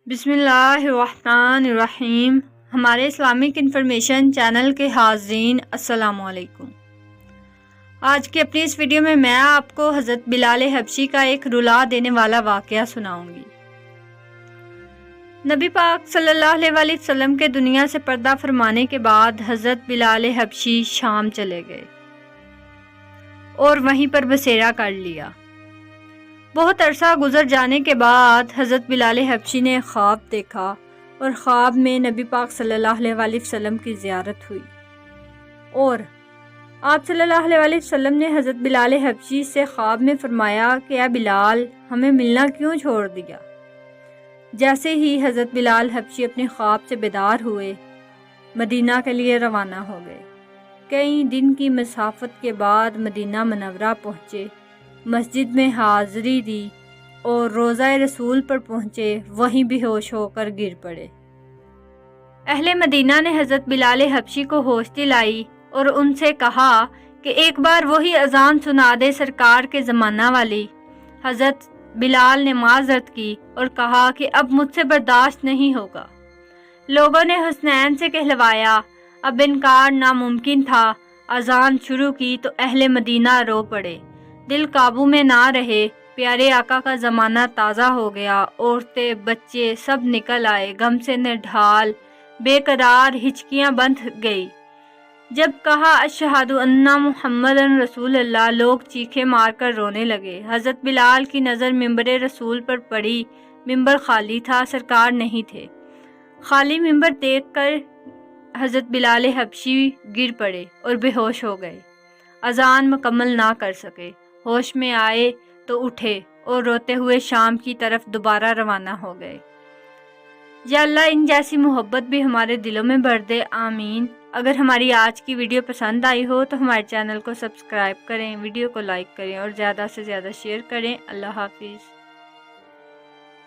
بسم اللہ الرحمن الرحیم۔ ہمارے اسلامک انفارمیشن چینل کے حاضرین السلام علیکم۔ آج کی اپنی اس ویڈیو میں آپ کو حضرت بلال حبشی کا ایک رلا دینے والا واقعہ سناؤں گی۔ نبی پاک صلی اللہ علیہ وسلم کے دنیا سے پردہ فرمانے کے بعد حضرت بلال حبشی شام چلے گئے اور وہیں پر بسیرا کر لیا۔ بہت عرصہ گزر جانے کے بعد حضرت بلال حبشی نے خواب دیکھا اور خواب میں نبی پاک صلی اللہ علیہ وسلم کی زیارت ہوئی، اور آپ صلی اللہ علیہ وسلم نے حضرت بلال حبشی سے خواب میں فرمایا کہ اے بلال، ہمیں ملنا کیوں چھوڑ دیا؟ جیسے ہی حضرت بلال حبشی اپنے خواب سے بیدار ہوئے، مدینہ کے لیے روانہ ہو گئے۔ کئی دن کی مسافت کے بعد مدینہ منورہ پہنچے، مسجد میں حاضری دی اور روضہ رسول پر پہنچے، وہیں بے ہوش ہو کر گر پڑے۔ اہل مدینہ نے حضرت بلال حبشی کو ہوش دلائی اور ان سے کہا کہ ایک بار وہی اذان سنا دے سرکار کے زمانہ والی۔ حضرت بلال نے معذرت کی اور کہا کہ اب مجھ سے برداشت نہیں ہوگا۔ لوگوں نے حسنین سے کہلوایا، اب انکار ناممکن تھا۔ اذان شروع کی تو اہل مدینہ رو پڑے، دل قابو میں نہ رہے۔ پیارے آقا کا زمانہ تازہ ہو گیا، عورتیں بچے سب نکل آئے، غم سے نڈھال بے قرار، ہچکیاں بندھ گئی۔ جب کہا اشہد ان محمد رسول اللہ، لوگ چیخے مار کر رونے لگے۔ حضرت بلال کی نظر ممبر رسول پر پڑی، ممبر خالی تھا، سرکار نہیں تھے۔ خالی ممبر دیکھ کر حضرت بلال حبشی گر پڑے اور بے ہوش ہو گئے، اذان مکمل نہ کر سکے۔ ہوش میں آئے تو اٹھے اور روتے ہوئے شام کی طرف دوبارہ روانہ ہو گئے۔ یا اللہ ان جیسی محبت بھی ہمارے دلوں میں بھر دے، آمین۔ اگر ہماری آج کی ویڈیو پسند آئی ہو تو ہمارے چینل کو سبسکرائب کریں، ویڈیو کو لائک کریں اور زیادہ سے زیادہ شیئر کریں۔ اللہ حافظ۔